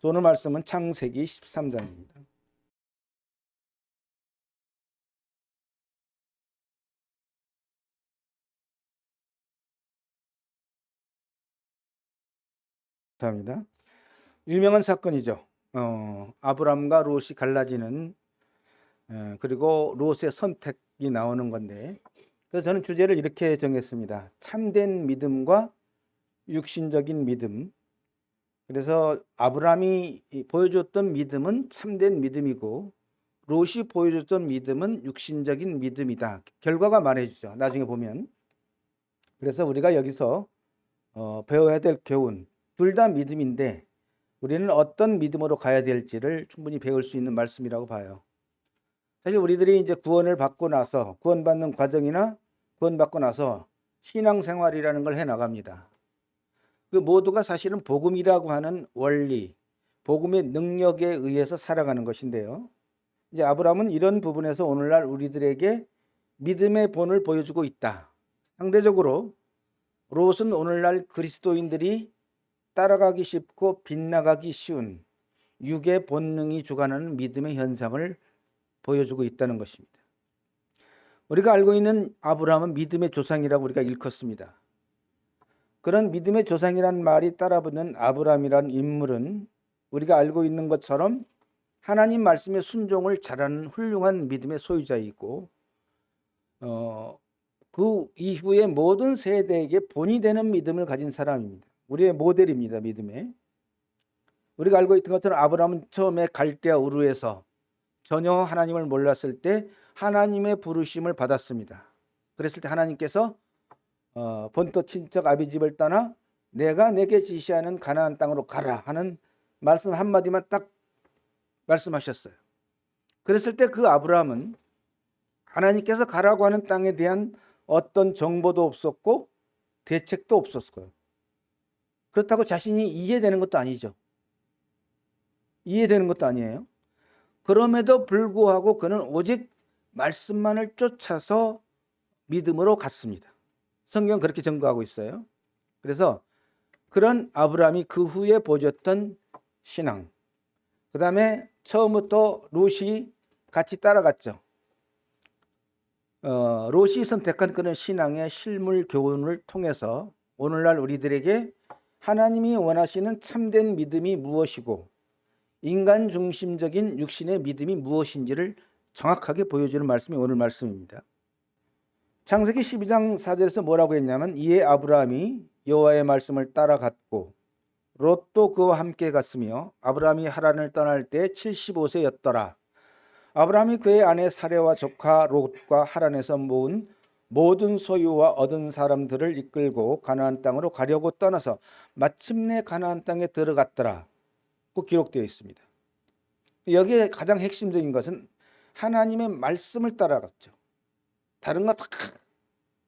오늘 말씀은 창세기 13장입니다. 감사합니다. 유명한 사건이죠. 아브람과 롯이 갈라지는 그리고 롯의 선택이 나오는 건데, 그래서 저는 주제를 이렇게 정했습니다. 참된 믿음과 육신적인 믿음. 그래서 아브람이 보여줬던 믿음은 참된 믿음이고 롯이 보여줬던 믿음은 육신적인 믿음이다. 결과가 말해주죠. 나중에 보면. 그래서 우리가 여기서 배워야 될 교훈, 둘 다 믿음인데 우리는 어떤 믿음으로 가야 될지를 충분히 배울 수 있는 말씀이라고 봐요. 사실 우리들이 이제 구원을 받고 나서 구원받는 과정이나 구원받고 나서 신앙생활이라는 걸 해나갑니다. 그 모두가 사실은 복음이라고 하는 원리, 복음의 능력에 의해서 살아가는 것인데요. 이제 아브라함은 이런 부분에서 오늘날 우리들에게 믿음의 본을 보여주고 있다. 상대적으로 롯은 오늘날 그리스도인들이 따라가기 쉽고 빗나가기 쉬운 육의 본능이 주관하는 믿음의 현상을 보여주고 있다는 것입니다. 우리가 알고 있는 아브라함은 믿음의 조상이라고 우리가 일컫습니다. 그런 믿음의 조상이라는 말이 따라붙는 아브라함이라는 인물은 우리가 알고 있는 것처럼 하나님 말씀에 순종을 잘하는 훌륭한 믿음의 소유자이고 그 이후의 모든 세대에게 본이 되는 믿음을 가진 사람입니다. 우리의 모델입니다. 믿음에. 우리가 알고 있던 것처럼 아브라함은 처음에 갈대아 우르에서 전혀 하나님을 몰랐을 때 하나님의 부르심을 받았습니다. 그랬을 때 하나님께서 본토 친척 아비 집을 떠나 내가 내게 지시하는 가나안 땅으로 가라 하는 말씀 한마디만 딱 말씀하셨어요. 그랬을 때 그 아브라함은 하나님께서 가라고 하는 땅에 대한 어떤 정보도 없었고 대책도 없었어요. 그렇다고 자신이 이해되는 것도 아니죠. 이해되는 것도 아니에요. 그럼에도 불구하고 그는 오직 말씀만을 쫓아서 믿음으로 갔습니다. 성경 그렇게 증거하고 있어요. 그래서 그런 아브라함이 그 후에 보여줬던 신앙, 그 다음에 처음부터 롯이 같이 따라갔죠. 롯이 선택한 그런 신앙의 실물 교훈을 통해서 오늘날 우리들에게 하나님이 원하시는 참된 믿음이 무엇이고 인간 중심적인 육신의 믿음이 무엇인지를 정확하게 보여주는 말씀이 오늘 말씀입니다. 창세기 12장 4절에서 뭐라고 했냐면 이에 아브라함이 여호와의 말씀을 따라갔고 롯도 그와 함께 갔으며 아브라함이 하란을 떠날 때 75세였더라. 아브라함이 그의 아내 사레와 조카 롯과 하란에서 모은 모든 소유와 얻은 사람들을 이끌고 가나안 땅으로 가려고 떠나서 마침내 가나안 땅에 들어갔더라. 그 기록되어 있습니다. 여기에 가장 핵심적인 것은 하나님의 말씀을 따라갔죠. 다른 거 다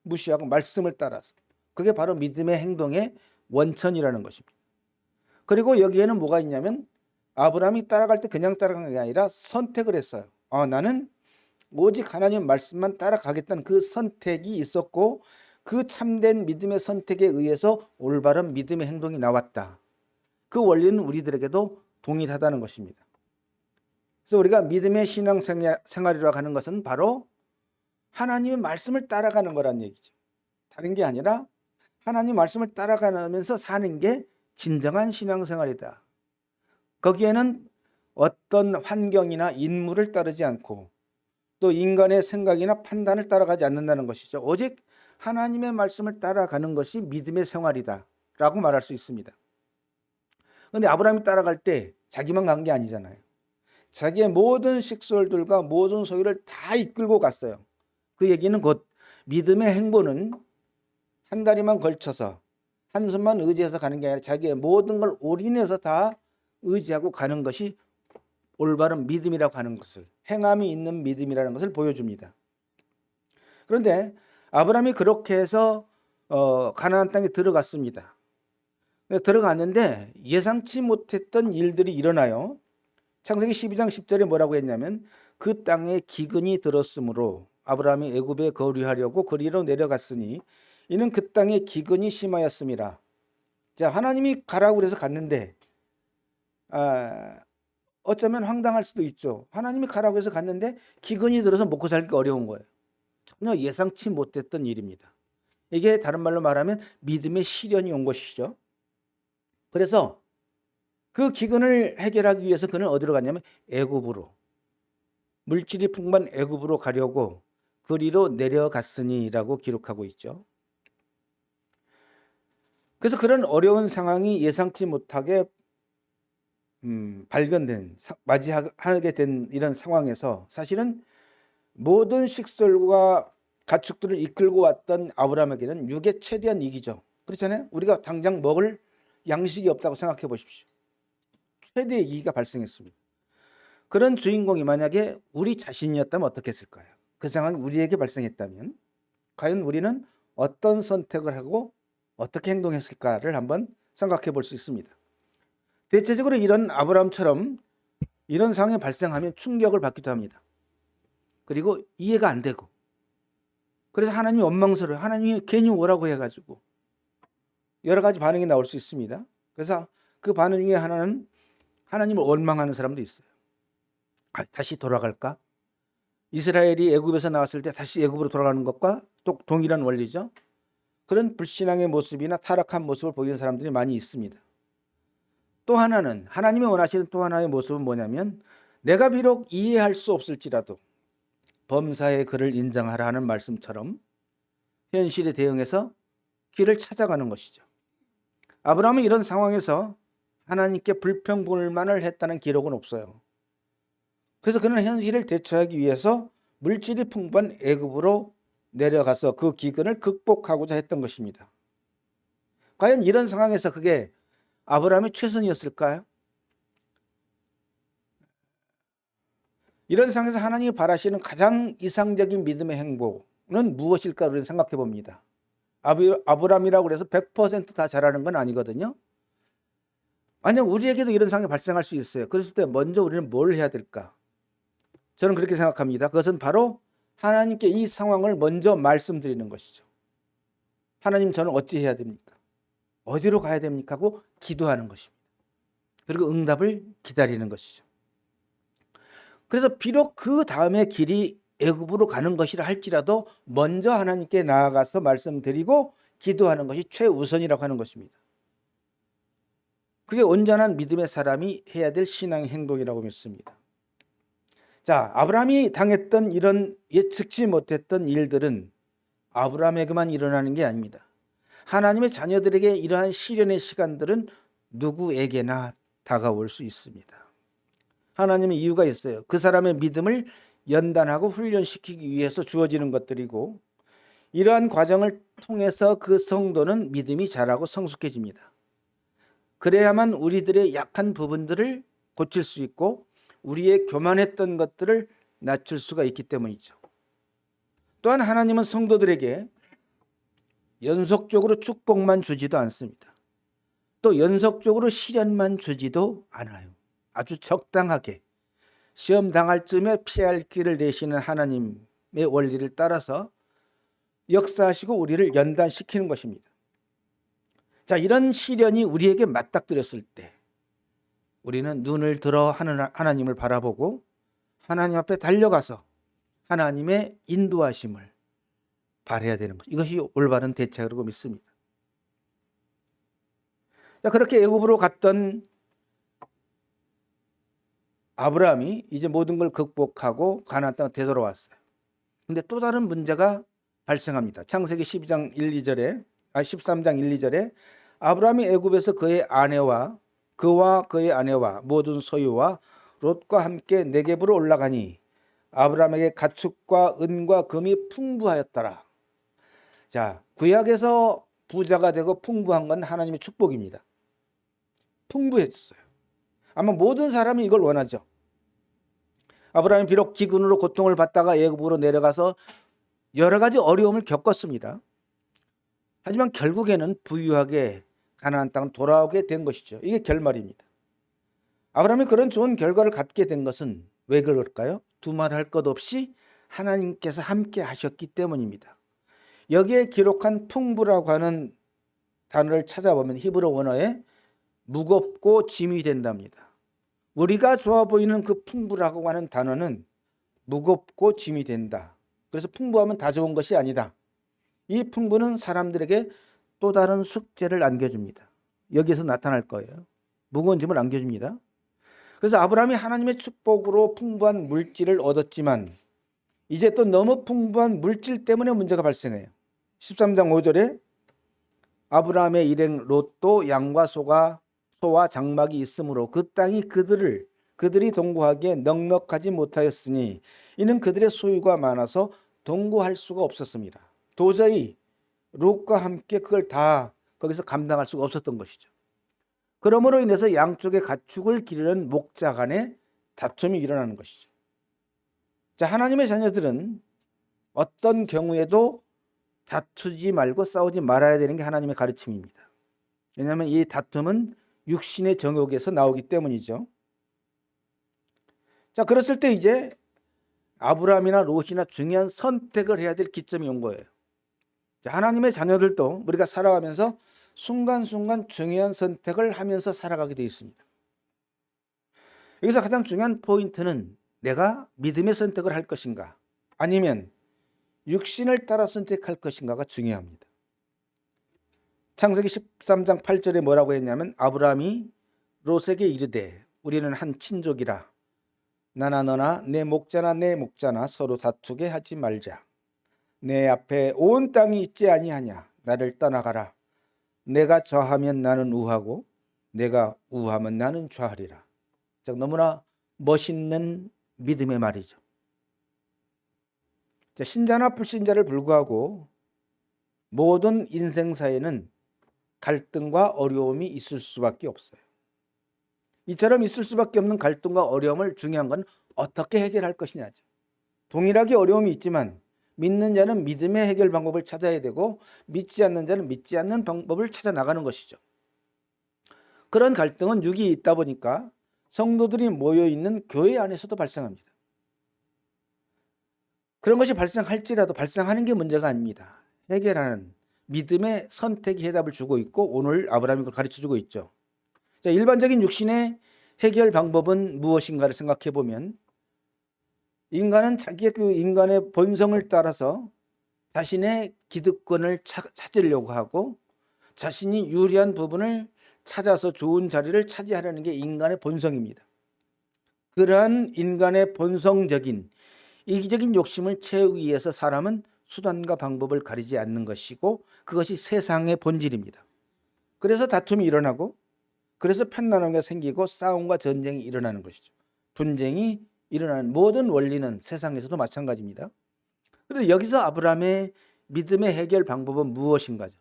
무시하고 말씀을 따라서. 그게 바로 믿음의 행동의 원천이라는 것입니다. 그리고 여기에는 뭐가 있냐면 아브라함이 따라갈 때 그냥 따라간 게 아니라 선택을 했어요. 나는 오직 하나님 말씀만 따라가겠다는 그 선택이 있었고 그 참된 믿음의 선택에 의해서 올바른 믿음의 행동이 나왔다. 그 원리는 우리들에게도 동일하다는 것입니다. 그래서 우리가 믿음의 신앙생활이라고 하는 것은 바로 하나님의 말씀을 따라가는 거란 얘기죠. 다른 게 아니라 하나님 말씀을 따라가면서 사는 게 진정한 신앙생활이다. 거기에는 어떤 환경이나 인물을 따르지 않고 또 인간의 생각이나 판단을 따라가지 않는다는 것이죠. 오직 하나님의 말씀을 따라가는 것이 믿음의 생활이다 라고 말할 수 있습니다. 그런데 아브라함이 따라갈 때 자기만 간 게 아니잖아요. 자기의 모든 식솔들과 모든 소유를 다 이끌고 갔어요. 그 얘기는 곧 믿음의 행보는 한 다리만 걸쳐서 한손만 의지해서 가는 게 아니라 자기의 모든 걸 올인해서 다 의지하고 가는 것이 올바른 믿음이라고 하는 것을, 행함이 있는 믿음이라는 것을 보여줍니다. 그런데 아브라함이 그렇게 해서 가나안 땅에 들어갔습니다. 들어갔는데 예상치 못했던 일들이 일어나요. 창세기 12장 10절에 뭐라고 했냐면 그 땅에 기근이 들었으므로 아브라함이 애굽에 거류하려고 거리로 내려갔으니 이는 그 땅에 기근이 심하였음이라. 자, 하나님이 가라고 그래서 갔는데 어쩌면 황당할 수도 있죠. 하나님이 가라고 해서 갔는데 기근이 들어서 먹고 살기가 어려운 거예요. 전혀 예상치 못했던 일입니다. 이게 다른 말로 말하면 믿음의 시련이 온 것이죠. 그래서 그 기근을 해결하기 위해서 그는 어디로 갔냐면 애굽으로, 물질이 풍부한 애굽으로 가려고 그리로 내려갔으니라고 기록하고 있죠. 그래서 그런 어려운 상황이 예상치 못하게 맞이하게 된 이런 상황에서 사실은 모든 식솔과 가축들을 이끌고 왔던 아브라함에게는 육의 최대한 이기죠. 그렇잖아요. 우리가 당장 먹을 양식이 없다고 생각해 보십시오. 최대의 위기가 발생했습니다. 그런 주인공이 만약에 우리 자신이었다면 어떻게 했을까요? 그 상황이 우리에게 발생했다면 과연 우리는 어떤 선택을 하고 어떻게 행동했을까를 한번 생각해 볼 수 있습니다. 대체적으로 이런 아브라함처럼 이런 상황이 발생하면 충격을 받기도 합니다. 그리고 이해가 안 되고, 그래서 하나님이 원망스러워요. 하나님이 괜히 오라고 해가지고 여러 가지 반응이 나올 수 있습니다. 그래서 그 반응 중에 하나는 하나님을 원망하는 사람도 있어요. 다시 돌아갈까? 이스라엘이 애굽에서 나왔을 때 다시 애굽으로 돌아가는 것과 또 동일한 원리죠. 그런 불신앙의 모습이나 타락한 모습을 보이는 사람들이 많이 있습니다. 또 하나는 하나님이 원하시는 또 하나의 모습은 뭐냐면 내가 비록 이해할 수 없을지라도 범사의 그를 인정하라 하는 말씀처럼 현실에 대응해서 길을 찾아가는 것이죠. 아브라함은 이런 상황에서 하나님께 불평불만을 했다는 기록은 없어요. 그래서 그는 현실을 대처하기 위해서 물질이 풍부한 애굽으로 내려가서 그 기근을 극복하고자 했던 것입니다. 과연 이런 상황에서 그게 아브라함의 최선이었을까요? 이런 상황에서 하나님이 바라시는 가장 이상적인 믿음의 행보는 무엇일까 우리는 생각해 봅니다. 아브라함이라고 해서 100% 잘하는 건 아니거든요. 만약 우리에게도 이런 상황이 발생할 수 있어요. 그랬을 때 먼저 우리는 뭘 해야 될까? 저는 그렇게 생각합니다. 그것은 바로 하나님께 이 상황을 먼저 말씀드리는 것이죠. 하나님, 저는 어찌 해야 됩니까? 어디로 가야 됩니까? 하고 기도하는 것입니다. 그리고 응답을 기다리는 것이죠. 그래서 비록 그 다음의 길이 애굽으로 가는 것이라 할지라도 먼저 하나님께 나아가서 말씀드리고 기도하는 것이 최우선이라고 하는 것입니다. 그게 온전한 믿음의 사람이 해야 될 신앙의 행동이라고 믿습니다. 자, 아브라함이 당했던 이런 예측치 못했던 일들은 아브라함에게만 일어나는 게 아닙니다. 하나님의 자녀들에게 이러한 시련의 시간들은 누구에게나 다가올 수 있습니다. 하나님의 이유가 있어요. 그 사람의 믿음을 연단하고 훈련시키기 위해서 주어지는 것들이고, 이러한 과정을 통해서 그 성도는 믿음이 자라고 성숙해집니다. 그래야만 우리들의 약한 부분들을 고칠 수 있고 우리의 교만했던 것들을 낮출 수가 있기 때문이죠. 또한 하나님은 성도들에게 연속적으로 축복만 주지도 않습니다. 또 연속적으로 시련만 주지도 않아요. 아주 적당하게 시험 당할 쯤에 피할 길을 내시는 하나님의 원리를 따라서 역사하시고 우리를 연단시키는 것입니다. 자, 이런 시련이 우리에게 맞닥뜨렸을 때 우리는 눈을 들어 하나님을 바라보고 하나님 앞에 달려가서 하나님의 인도하심을 바라야 되는 것. 이것이 올바른 대책이라고 믿습니다. 자, 그렇게 애굽으로 갔던 아브라함이 이제 모든 걸 극복하고 가나안 땅에 되돌아왔어요. 근데 또 다른 문제가 발생합니다. 창세기 13장 1, 2절에 아브라함이 애굽에서 그와 그의 아내와 모든 소유와 롯과 함께 네겝으로 올라가니 아브라함에게 가축과 은과 금이 풍부하였더라. 자, 구약에서 부자가 되고 풍부한 건 하나님의 축복입니다. 풍부했어요. 아마 모든 사람이 이걸 원하죠. 아브라함이 비록 기근으로 고통을 받다가 애굽으로 내려가서 여러 가지 어려움을 겪었습니다. 하지만 결국에는 부유하게 가나안 땅 돌아오게 된 것이죠. 이게 결말입니다. 아브라함이 그런 좋은 결과를 갖게 된 것은 왜 그럴까요? 두말할 것 없이 하나님께서 함께 하셨기 때문입니다. 여기에 기록한 풍부라고 하는 단어를 찾아보면 히브리 원어에 무겁고 짐이 된답니다. 우리가 좋아 보이는 그 풍부라고 하는 단어는 무겁고 짐이 된다. 그래서 풍부하면 다 좋은 것이 아니다. 이 풍부는 사람들에게 또 다른 숙제를 안겨줍니다. 여기서 나타날 거예요. 무거운 짐을 안겨줍니다. 그래서 아브라함이 하나님의 축복으로 풍부한 물질을 얻었지만 이제 또 너무 풍부한 물질 때문에 문제가 발생해요. 13장 5절에 아브라함의 일행 롯도 양과 소와 장막이 있으므로 그 땅이 그들이 동거하기에 넉넉하지 못하였으니 이는 그들의 소유가 많아서 동거할 수가 없었습니다. 도저히 롯과 함께 그걸 다 거기서 감당할 수가 없었던 것이죠. 그러므로 인해서 양쪽의 가축을 기르는 목자 간에 다툼이 일어나는 것이죠. 자, 하나님의 자녀들은 어떤 경우에도 다투지 말고 싸우지 말아야 되는 게 하나님의 가르침입니다. 왜냐하면 이 다툼은 육신의 정욕에서 나오기 때문이죠. 자, 그랬을 때 이제 아브라함이나 롯이나 중요한 선택을 해야 될 기점이 온 거예요. 자, 하나님의 자녀들도 우리가 살아가면서 순간순간 중요한 선택을 하면서 살아가게 되어 있습니다. 여기서 가장 중요한 포인트는 내가 믿음의 선택을 할 것인가 아니면 육신을 따라 선택할 것인가가 중요합니다. 창세기 13장 8절에 뭐라고 했냐면 아브라함이 롯에게 이르되 우리는 한 친족이라 나나 너나 내 목자나 서로 다투게 하지 말자. 내 앞에 온 땅이 있지 아니하냐. 나를 떠나가라. 내가 좌하면 나는 우하고 내가 우하면 나는 좌하리라. 자, 너무나 멋있는 믿음의 말이죠. 자, 신자나 불신자를 불구하고 모든 인생사에는 갈등과 어려움이 있을 수밖에 없어요. 이처럼 있을 수밖에 없는 갈등과 어려움을 중요한 건 어떻게 해결할 것이냐죠. 동일하게 어려움이 있지만 믿는 자는 믿음의 해결 방법을 찾아야 되고 믿지 않는 자는 믿지 않는 방법을 찾아 나가는 것이죠. 그런 갈등은 육이 있다 보니까 성도들이 모여 있는 교회 안에서도 발생합니다. 그런 것이 발생할지라도 발생하는 게 문제가 아닙니다. 해결하는 믿음의 선택이 해답을 주고 있고 오늘 아브라함이 그걸 가르쳐주고 있죠. 자, 일반적인 육신의 해결 방법은 무엇인가를 생각해 보면 인간은 자기의 그 인간의 본성을 따라서 자신의 기득권을 찾으려고 하고 자신이 유리한 부분을 찾아서 좋은 자리를 차지하려는 게 인간의 본성입니다. 그러한 인간의 본성적인 이기적인 욕심을 채우기 위해서 사람은 수단과 방법을 가리지 않는 것이고 그것이 세상의 본질입니다. 그래서 다툼이 일어나고 그래서 편안함이 생기고 싸움과 전쟁이 일어나는 것이죠. 분쟁이 일어나는 모든 원리는 세상에서도 마찬가지입니다. 그런데 여기서 아브라함의 믿음의 해결 방법은 무엇인가죠?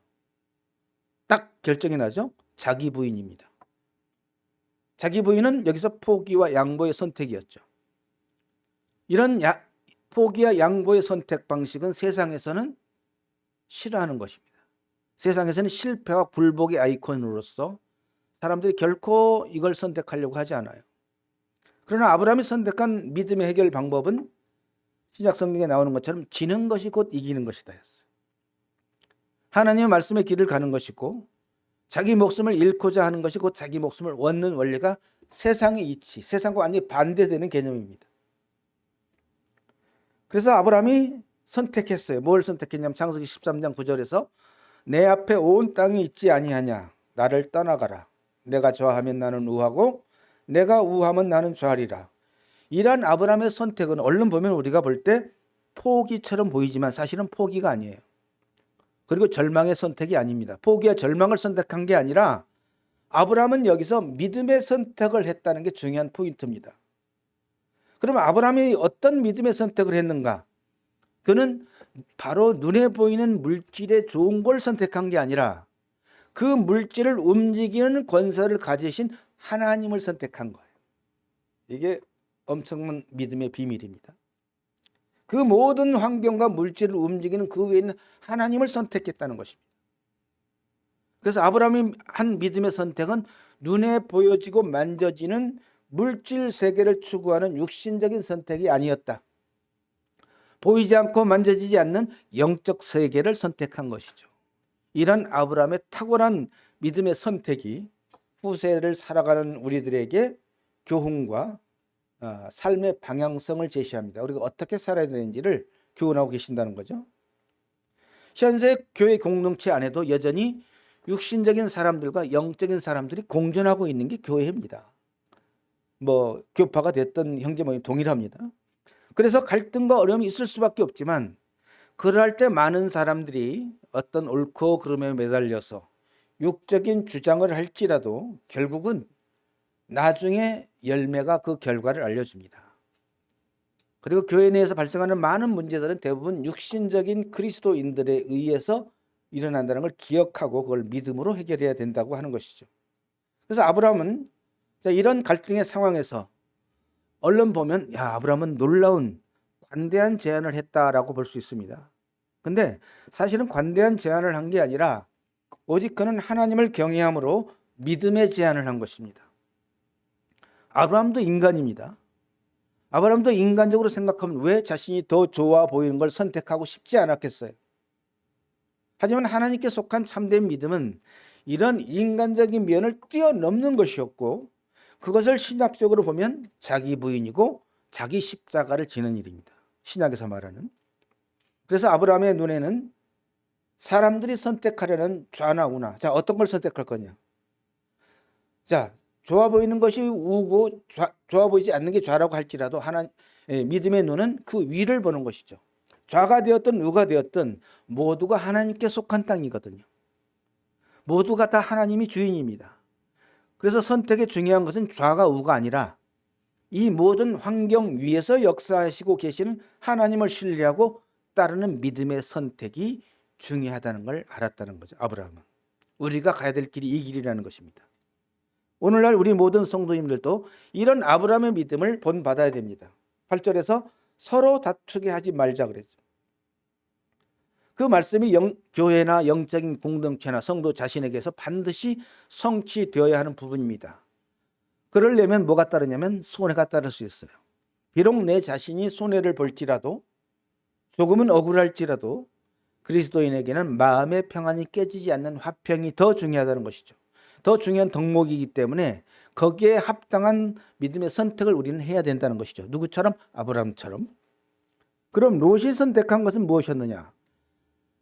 딱 결정이 나죠. 자기 부인입니다. 자기 부인은 여기서 포기와 양보의 선택이었죠. 이런 포기와 양보의 선택 방식은 세상에서는 싫어하는 것입니다. 세상에서는 실패와 굴복의 아이콘으로서 사람들이 결코 이걸 선택하려고 하지 않아요. 그러나 아브라함이 선택한 믿음의 해결 방법은 신약 성경에 나오는 것처럼 지는 것이 곧 이기는 것이다 했어요. 하나님의 말씀의 길을 가는 것이고 자기 목숨을 잃고자 하는 것이 곧 자기 목숨을 얻는 원리가 세상의 이치, 세상과 완전히 반대되는 개념입니다. 그래서 아브라함이 선택했어요. 뭘 선택했냐면 창세기 13장 9절에서 내 앞에 온 땅이 있지 아니하냐. 나를 떠나가라. 내가 좌하면 나는 우하고 내가 우하면 나는 좌하리라. 이러한 아브라함의 선택은 얼른 보면 우리가 볼 때 포기처럼 보이지만 사실은 포기가 아니에요. 그리고 절망의 선택이 아닙니다. 포기와 절망을 선택한 게 아니라 아브라함은 여기서 믿음의 선택을 했다는 게 중요한 포인트입니다. 그러면 아브라함이 어떤 믿음의 선택을 했는가? 그는 바로 눈에 보이는 물질의 좋은 걸 선택한 게 아니라 그 물질을 움직이는 권세를 가지신 하나님을 선택한 거예요. 이게 엄청난 믿음의 비밀입니다. 그 모든 환경과 물질을 움직이는 그 위에 있는 하나님을 선택했다는 것입니다. 그래서 아브라함이 한 믿음의 선택은 눈에 보여지고 만져지는 물질 세계를 추구하는 육신적인 선택이 아니었다. 보이지 않고 만져지지 않는 영적 세계를 선택한 것이죠. 이런 아브라함의 탁월한 믿음의 선택이 후세를 살아가는 우리들에게 교훈과 삶의 방향성을 제시합니다. 우리가 어떻게 살아야 되는지를 교훈하고 계신다는 거죠. 현재 교회 공동체 안에도 여전히 육신적인 사람들과 영적인 사람들이 공존하고 있는 게 교회입니다. 뭐 교파가 됐던 형제모임 동일합니다. 그래서 갈등과 어려움이 있을 수밖에 없지만 그럴 때 많은 사람들이 어떤 옳고 그름에 매달려서 육적인 주장을 할지라도 결국은 나중에 열매가 그 결과를 알려줍니다. 그리고 교회 내에서 발생하는 많은 문제들은 대부분 육신적인 그리스도인들에 의해서 일어난다는 걸 기억하고 그걸 믿음으로 해결해야 된다고 하는 것이죠. 그래서 아브라함은 이런 갈등의 상황에서 얼른 보면 아브라함은 놀라운 관대한 제안을 했다라고 볼 수 있습니다. 근데 사실은 관대한 제안을 한 게 아니라 오직 그는 하나님을 경외함으로 믿음의 제안을 한 것입니다. 아브라함도 인간입니다. 아브라함도 인간적으로 생각하면 왜 자신이 더 좋아 보이는 걸 선택하고 싶지 않았겠어요? 하지만 하나님께 속한 참된 믿음은 이런 인간적인 면을 뛰어넘는 것이었고 그것을 신학적으로 보면 자기 부인이고 자기 십자가를 지는 일입니다. 신약에서 말하는. 그래서 아브라함의 눈에는 사람들이 선택하려는 좌나 우나. 자, 어떤 걸 선택할 거냐? 자, 좋아 보이는 것이 우고 좋아 보이지 않는 게 좌라고 할지라도 믿음의 눈은 그 위를 보는 것이죠. 좌가 되었든 우가 되었든 모두가 하나님께 속한 땅이거든요. 모두가 다 하나님이 주인입니다. 그래서 선택의 중요한 것은 좌가 우가 아니라 이 모든 환경 위에서 역사하시고 계시는 하나님을 신뢰하고 따르는 믿음의 선택이 중요하다는 걸 알았다는 거죠. 아브라함은. 우리가 가야 될 길이 이 길이라는 것입니다. 오늘날 우리 모든 성도님들도 이런 아브라함의 믿음을 본받아야 됩니다. 8절에서 서로 다투게 하지 말자 그랬죠. 그 말씀이 교회나 영적인 공동체나 성도 자신에게서 반드시 성취되어야 하는 부분입니다. 그러려면 뭐가 따르냐면 손해가 따를 수 있어요. 비록 내 자신이 손해를 볼지라도 조금은 억울할지라도 그리스도인에게는 마음의 평안이 깨지지 않는 화평이 더 중요하다는 것이죠. 더 중요한 덕목이기 때문에 거기에 합당한 믿음의 선택을 우리는 해야 된다는 것이죠. 누구처럼? 아브라함처럼. 그럼 롯이 선택한 것은 무엇이었느냐?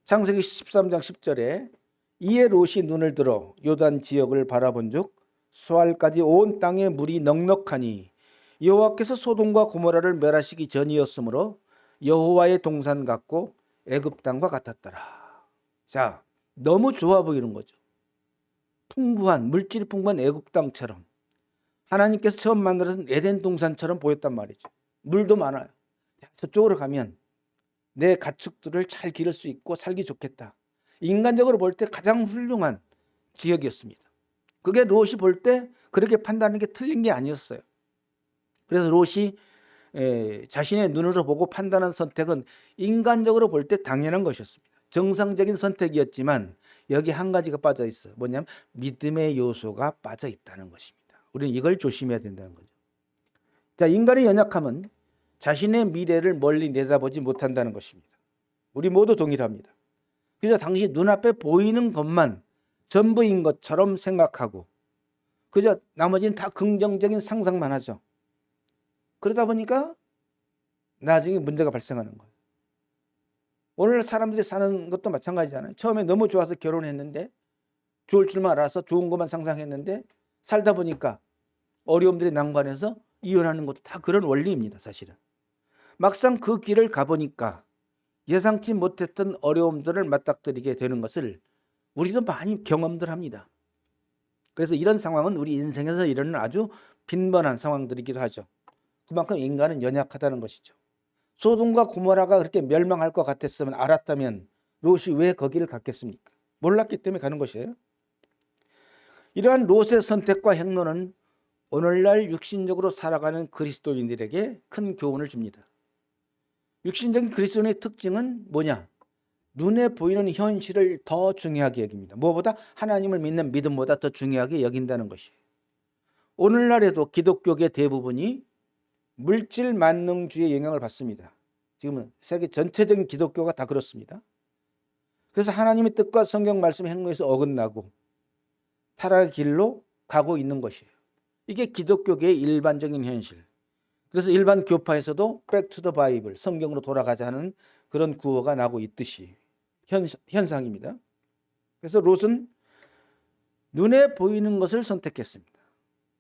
창세기 13장 10절에 이에 롯이 눈을 들어 요단 지역을 바라본즉 수알까지 온 땅에 물이 넉넉하니 여호와께서 소돔과 고모라를 멸하시기 전이었으므로 여호와의 동산 같고 애굽 땅과 같았더라. 자, 너무 좋아 보이는 거죠. 풍부한 물질이 풍부한 애굽 땅처럼 하나님께서 처음 만들어진 에덴 동산처럼 보였단 말이죠. 물도 많아요. 저쪽으로 가면 내 가축들을 잘 기를 수 있고 살기 좋겠다. 인간적으로 볼 때 가장 훌륭한 지역이었습니다. 그게 롯이 볼 때 그렇게 판단하는 게 틀린 게 아니었어요. 그래서 롯이 자신의 눈으로 보고 판단한 선택은 인간적으로 볼 때 당연한 것이었습니다. 정상적인 선택이었지만 여기 한 가지가 빠져 있어요. 뭐냐면 믿음의 요소가 빠져 있다는 것입니다. 우리는 이걸 조심해야 된다는 거죠. 자, 인간의 연약함은 자신의 미래를 멀리 내다보지 못한다는 것입니다. 우리 모두 동일합니다. 그저 당신 눈앞에 보이는 것만 전부인 것처럼 생각하고 그저 나머지는 다 긍정적인 상상만 하죠. 그러다 보니까 나중에 문제가 발생하는 거예요. 오늘 사람들이 사는 것도 마찬가지잖아요. 처음에 너무 좋아서 결혼했는데 좋을 줄만 알아서 좋은 것만 상상했는데 살다 보니까 어려움들이 난관해서 이혼하는 것도 다 그런 원리입니다. 사실은. 막상 그 길을 가보니까 예상치 못했던 어려움들을 맞닥뜨리게 되는 것을 우리도 많이 경험들 합니다. 그래서 이런 상황은 우리 인생에서 일어나는 아주 빈번한 상황들이기도 하죠. 그만큼 인간은 연약하다는 것이죠. 소돔과 고모라가 그렇게 멸망할 것 같았으면 알았다면 롯이 왜 거기를 갔겠습니까? 몰랐기 때문에 가는 것이에요. 이러한 롯의 선택과 행로는 오늘날 육신적으로 살아가는 그리스도인들에게 큰 교훈을 줍니다. 육신적인 그리스도인의 특징은 뭐냐? 눈에 보이는 현실을 더 중요하게 여깁니다. 무엇보다 하나님을 믿는 믿음보다 더 중요하게 여긴다는 것이에요. 오늘날에도 기독교계 대부분이 물질 만능주의의 영향을 받습니다. 지금은 세계 전체적인 기독교가 다 그렇습니다. 그래서 하나님의 뜻과 성경 말씀 행로에서 어긋나고 타락의 길로 가고 있는 것이에요. 이게 기독교계의 일반적인 현실. 그래서 일반 교파에서도 Back to the Bible, 성경으로 돌아가자는 그런 구호가 나고 있듯이 현상입니다. 그래서 롯은 눈에 보이는 것을 선택했습니다.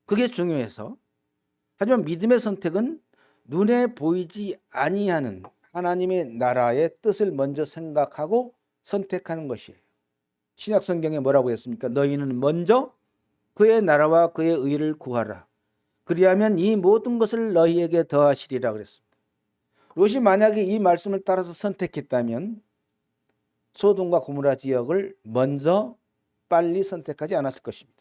그게 중요해서. 하지만 믿음의 선택은 눈에 보이지 아니하는 하나님의 나라의 뜻을 먼저 생각하고 선택하는 것이에요. 신약 성경에 뭐라고 했습니까? 너희는 먼저 그의 나라와 그의 의를 구하라. 그리하면 이 모든 것을 너희에게 더하시리라 그랬습니다. 롯이 만약에 이 말씀을 따라서 선택했다면 소돔과 고모라 지역을 먼저 빨리 선택하지 않았을 것입니다.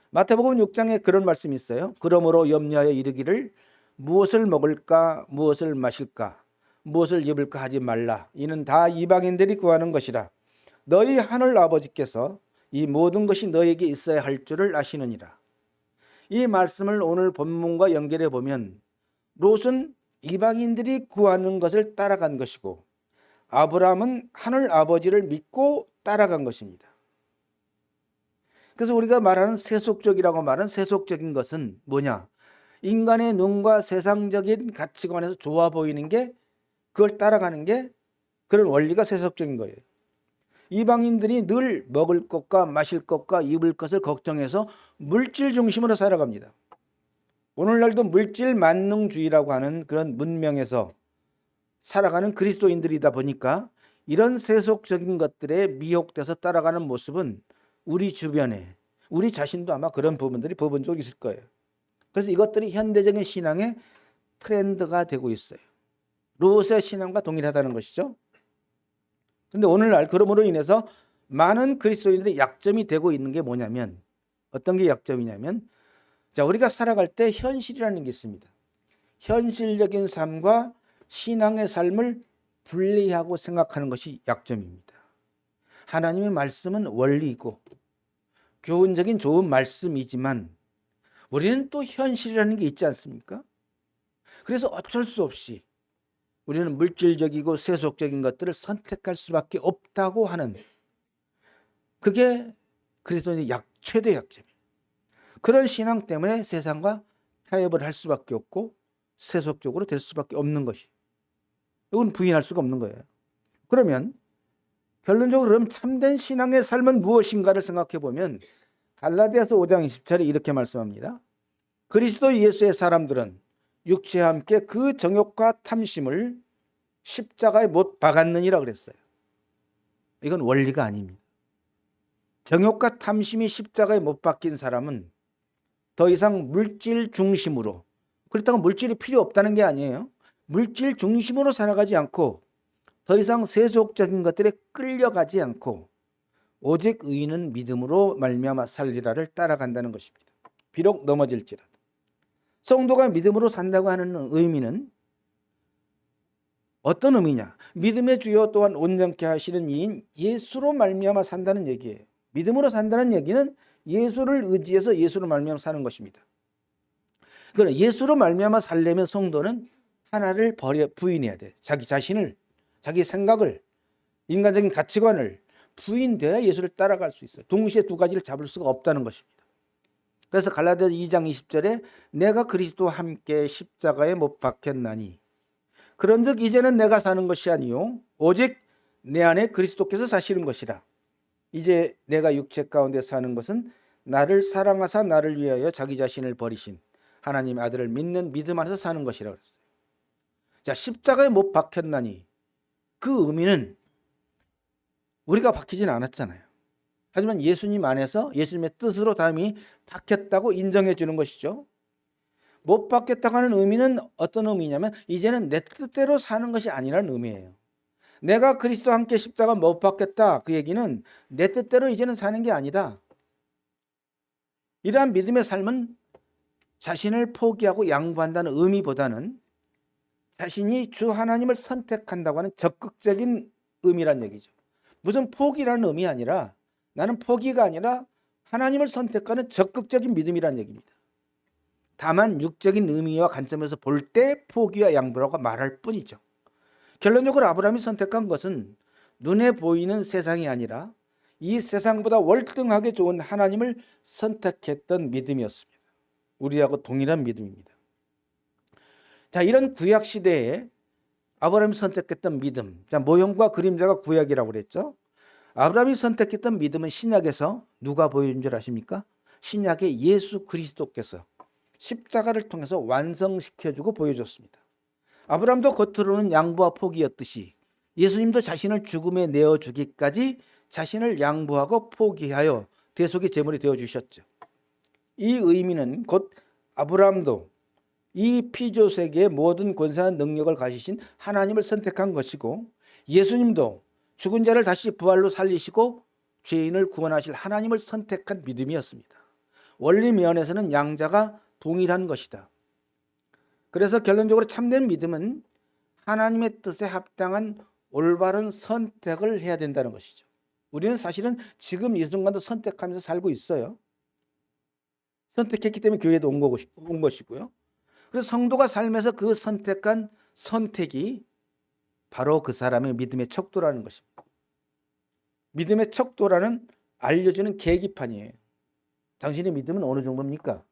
마태복음 6장에 그런 말씀이 있어요. 그러므로 염려하여 이르기를 무엇을 먹을까 무엇을 마실까 무엇을 입을까 하지 말라. 이는 다 이방인들이 구하는 것이라. 너희 하늘 아버지께서 이 모든 것이 너희에게 있어야 할 줄을 아시느니라. 이 말씀을 오늘 본문과 연결해 보면 롯은 이방인들이 구하는 것을 따라간 것이고 아브라함은 하늘 아버지를 믿고 따라간 것입니다. 그래서 우리가 말하는 세속적이라고 말하는 세속적인 것은 뭐냐? 인간의 눈과 세상적인 가치관에서 좋아 보이는 게 그걸 따라가는 게 그런 원리가 세속적인 거예요. 이방인들이 늘 먹을 것과 마실 것과 입을 것을 걱정해서 물질 중심으로 살아갑니다. 오늘날도 물질 만능주의라고 하는 그런 문명에서 살아가는 그리스도인들이다 보니까 이런 세속적인 것들에 미혹돼서 따라가는 모습은 우리 주변에 우리 자신도 아마 그런 부분들이 부분적으로 있을 거예요. 그래서 이것들이 현대적인 신앙의 트렌드가 되고 있어요. 롯의 신앙과 동일하다는 것이죠. 그런데 오늘날 그러므로 인해서 많은 그리스도인들의 약점이 되고 있는 게 뭐냐면 어떤 게 약점이냐면 자, 우리가 살아갈 때 현실이라는 게 있습니다. 현실적인 삶과 신앙의 삶을 분리하고 생각하는 것이 약점입니다. 하나님의 말씀은 원리이고 교훈적인 좋은 말씀이지만 우리는 또 현실이라는 게 있지 않습니까? 그래서 어쩔 수 없이 우리는 물질적이고 세속적인 것들을 선택할 수밖에 없다고 하는 그게 그리스도인의 최대 약점이에요. 그런 신앙 때문에 세상과 타협을 할 수밖에 없고 세속적으로 될 수밖에 없는 것이. 이건 부인할 수가 없는 거예요. 그러면 결론적으로 그럼 참된 신앙의 삶은 무엇인가를 생각해 보면 갈라디아서 5장 20절에 이렇게 말씀합니다. 그리스도 예수의 사람들은 육체와 함께 그 정욕과 탐심을 십자가에 못 박았느니라 그랬어요. 이건 원리가 아닙니다. 정욕과 탐심이 십자가에 못 박힌 사람은 더 이상 물질 중심으로, 그렇다고 물질이 필요 없다는 게 아니에요. 물질 중심으로 살아가지 않고 더 이상 세속적인 것들에 끌려가지 않고 오직 의인은 믿음으로 말미암아 살리라를 따라간다는 것입니다. 비록 넘어질지라도. 성도가 믿음으로 산다고 하는 의미는 어떤 의미냐? 믿음의 주요 또한 온전케 하시는 이인 예수로 말미암아 산다는 얘기예요. 믿음으로 산다는 얘기는 예수를 의지해서 예수로 말미암아 사는 것입니다. 그러나 예수로 말미암아 살려면 성도는 하나를 부인해야 돼. 자기 자신을, 자기 생각을, 인간적인 가치관을 부인돼야 예수를 따라갈 수 있어요. 동시에 두 가지를 잡을 수가 없다는 것입니다. 그래서 갈라디아서 2장 20절에 내가 그리스도와 함께 십자가에 못 박혔나니 그런즉 이제는 내가 사는 것이 아니요 오직 내 안에 그리스도께서 사시는 것이라. 이제 내가 육체 가운데 사는 것은 나를 사랑하사 나를 위하여 자기 자신을 버리신 하나님의 아들을 믿는 믿음 안에서 사는 것이라고 했어요. 자, 십자가에 못 박혔나니 그 의미는 우리가 박히지는 않았잖아요. 하지만 예수님 안에서 예수님의 뜻으로 다음이 박혔다고 인정해 주는 것이죠. 못 박혔다고 하는 의미는 어떤 의미냐면 이제는 내 뜻대로 사는 것이 아니라는 의미예요. 내가 그리스도와 함께 십자가 못 박혔다. 그 얘기는 내 뜻대로 이제는 사는 게 아니다. 이러한 믿음의 삶은 자신을 포기하고 양보한다는 의미보다는 자신이 주 하나님을 선택한다고 하는 적극적인 의미란 얘기죠. 무슨 포기라는 의미 아니라 나는 포기가 아니라 하나님을 선택하는 적극적인 믿음이란 얘기입니다. 다만 육적인 의미와 관점에서 볼 때 포기와 양보라고 말할 뿐이죠. 결론적으로 아브라함이 선택한 것은 눈에 보이는 세상이 아니라 이 세상보다 월등하게 좋은 하나님을 선택했던 믿음이었습니다. 우리하고 동일한 믿음입니다. 자, 이런 구약 시대에 아브라함이 선택했던 믿음. 자, 모형과 그림자가 구약이라고 그랬죠. 아브라함이 선택했던 믿음은 신약에서 누가 보여준 줄 아십니까? 신약의 예수 그리스도께서 십자가를 통해서 완성시켜주고 보여줬습니다. 아브라함도 겉으로는 양보와 포기였듯이 예수님도 자신을 죽음에 내어주기까지 자신을 양보하고 포기하여 대속의 제물이 되어주셨죠. 이 의미는 곧 아브라함도 이 피조세계의 모든 권세와 능력을 가지신 하나님을 선택한 것이고, 예수님도 죽은 자를 다시 부활로 살리시고 죄인을 구원하실 하나님을 선택한 믿음이었습니다. 원리 면에서는 양자가 동일한 것이다. 그래서 결론적으로 참된 믿음은 하나님의 뜻에 합당한 올바른 선택을 해야 된다는 것이죠. 우리는 사실은 지금 이 순간도 선택하면서 살고 있어요. 선택했기 때문에 교회도 온 것이고요. 그래서 성도가 삶에서 그 선택한 선택이 바로 그 사람의 믿음의 척도라는 것입니다. 믿음의 척도라는 알려주는 계기판이에요. 당신의 믿음은 어느 정도입니까?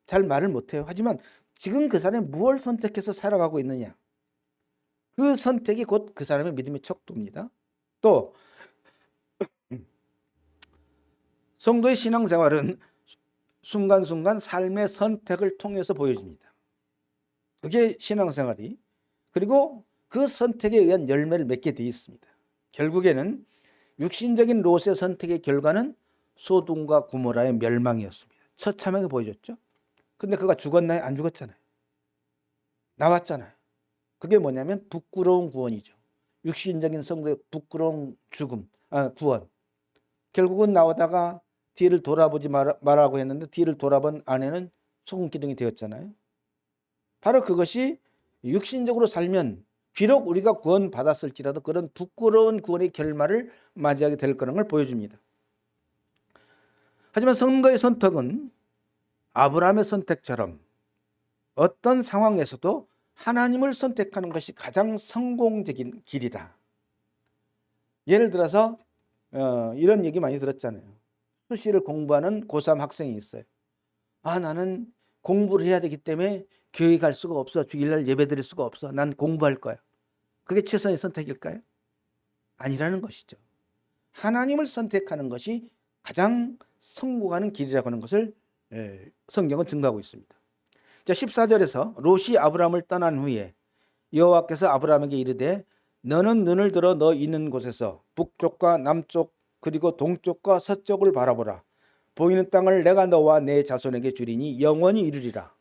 잘 말을 못해요. 하지만 지금 그 사람이 무엇을 선택해서 살아가고 있느냐, 그 선택이 곧 그 사람의 믿음의 척도입니다. 또 성도의 신앙생활은 순간순간 삶의 선택을 통해서 보여집니다. 그게 신앙생활이, 그리고 그 선택에 의한 열매를 맺게 되어 있습니다. 결국에는 육신적인 롯의 선택의 결과는 소돔과 고모라의 멸망이었습니다. 처참하게 보여줬죠. 근데 그가 죽었나요? 안 죽었잖아요. 나왔잖아요. 그게 뭐냐면 부끄러운 구원이죠. 육신적인 성도의 부끄러운 구원. 결국은 나오다가 뒤를 돌아보지 말라고 했는데 뒤를 돌아본 아내는 소금기둥이 되었잖아요. 바로 그것이 육신적으로 살면 비록 우리가 구원받았을지라도 그런 부끄러운 구원의 결말을 맞이하게 될 거라는 걸 보여줍니다. 하지만 성도의 선택은 아브라함의 선택처럼 어떤 상황에서도 하나님을 선택하는 것이 가장 성공적인 길이다. 예를 들어서 이런 얘기 많이 들었잖아요. 수시를 공부하는 고3 학생이 있어요. 나는 공부를 해야 되기 때문에 교회 갈 수가 없어. 주일날 예배 드릴 수가 없어. 난 공부할 거야. 그게 최선의 선택일까요? 아니라는 것이죠. 하나님을 선택하는 것이 가장 성공하는 길이라고 하는 것을 성경은 증거하고 있습니다. 자, 14절에서 롯이 아브라함을 떠난 후에 여호와께서 아브라함에게 이르되 너는 눈을 들어 너 있는 곳에서 북쪽과 남쪽 그리고 동쪽과 서쪽을 바라보라. 보이는 땅을 내가 너와 내 자손에게 주리니 영원히 이르리라.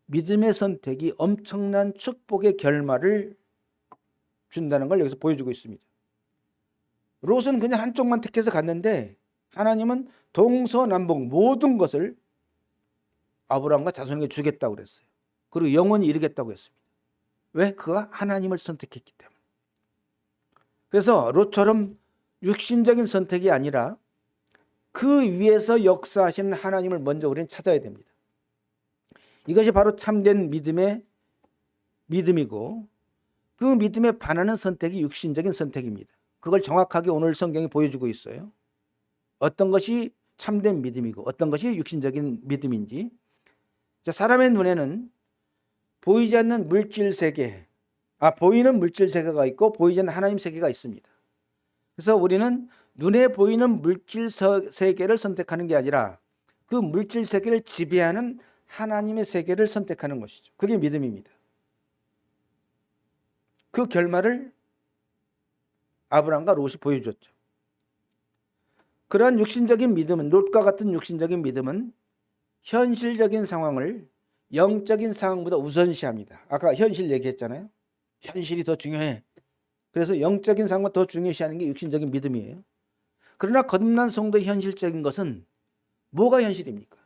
믿음의 선택이 엄청난 축복의 결말을 준다는 걸 여기서 보여주고 있습니다. 롯은 그냥 한쪽만 택해서 갔는데 하나님은 동서남북 모든 것을 아브라함과 자손에게 주겠다고 그랬어요. 그리고 영원히 이루겠다고 했습니다. 왜? 그가 하나님을 선택했기 때문에. 그래서 롯처럼 육신적인 선택이 아니라 그 위에서 역사하시는 하나님을 먼저 우리는 찾아야 됩니다. 이것이 바로 참된 믿음이고, 그 믿음에 반하는 선택이 육신적인 선택입니다. 그걸 정확하게 오늘 성경이 보여주고 있어요. 어떤 것이 참된 믿음이고 어떤 것이 육신적인 믿음인지. 자, 사람의 눈에는 보이지 않는 물질 세계, 보이는 물질 세계가 있고 보이지 않는 하나님 세계가 있습니다. 그래서 우리는 눈에 보이는 물질 세계를 선택하는 게 아니라 그 물질 세계를 지배하는 하나님의 세계를 선택하는 것이죠. 그게 믿음입니다. 그 결말을 아브라함과 롯이 보여줬죠. 그러한 육신적인 믿음은, 롯과 같은 육신적인 믿음은 현실적인 상황을 영적인 상황보다 우선시합니다. 아까 현실 얘기했잖아요. 현실이 더 중요해. 그래서 영적인 상황을 더 중요시하는 게 육신적인 믿음이에요. 그러나 거듭난 성도의 현실적인 것은 뭐가 현실입니까?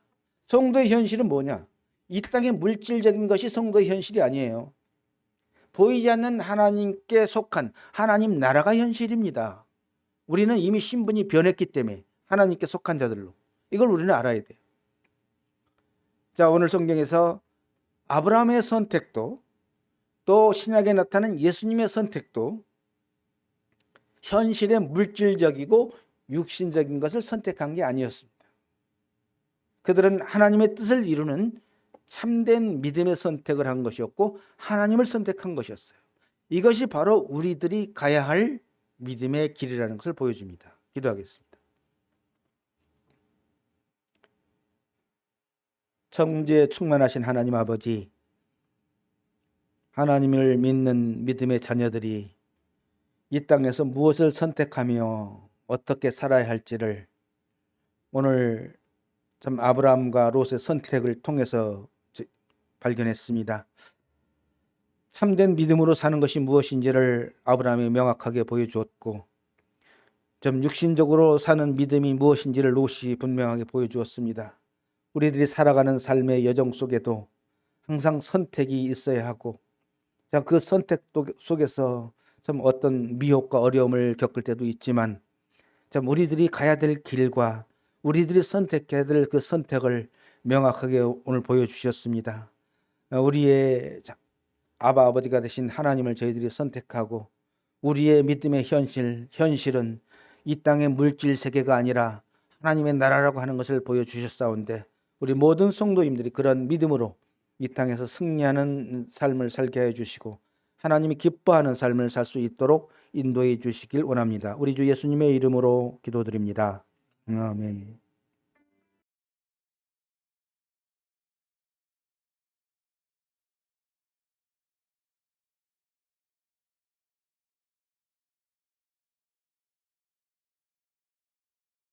성도의 현실은 뭐냐? 이 땅의 물질적인 것이 성도의 현실이 아니에요. 보이지 않는 하나님께 속한 하나님 나라가 현실입니다. 우리는 이미 신분이 변했기 때문에 하나님께 속한 자들로. 이걸 우리는 알아야 돼요. 자, 오늘 성경에서 아브라함의 선택도 또 신약에 나타난 예수님의 선택도 현실의 물질적이고 육신적인 것을 선택한 게 아니었습니다. 그들은 하나님의 뜻을 이루는 참된 믿음의 선택을 한 것이었고 하나님을 선택한 것이었어요. 이것이 바로 우리들이 가야 할 믿음의 길이라는 것을 보여줍니다. 기도하겠습니다. 천지에 충만하신 하나님 아버지, 하나님을 믿는 믿음의 자녀들이 이 땅에서 무엇을 선택하며 어떻게 살아야 할지를 오늘 참 아브라함과 롯의 선택을 통해서 발견했습니다. 참된 믿음으로 사는 것이 무엇인지를 아브라함이 명확하게 보여주었고, 좀 육신적으로 사는 믿음이 무엇인지를 롯이 분명하게 보여주었습니다. 우리들이 살아가는 삶의 여정 속에도 항상 선택이 있어야 하고, 그 선택 속에서 참 어떤 미혹과 어려움을 겪을 때도 있지만, 참 우리들이 가야 될 길과 우리들이 선택해야 될 그 선택을 명확하게 오늘 보여주셨습니다. 우리의 아바 아버지가 되신 하나님을 저희들이 선택하고, 우리의 믿음의 현실은 이 땅의 물질 세계가 아니라 하나님의 나라라고 하는 것을 보여주셨사온데, 우리 모든 성도님들이 그런 믿음으로 이 땅에서 승리하는 삶을 살게 해주시고 하나님이 기뻐하는 삶을 살 수 있도록 인도해 주시길 원합니다. 우리 주 예수님의 이름으로 기도드립니다. 아멘.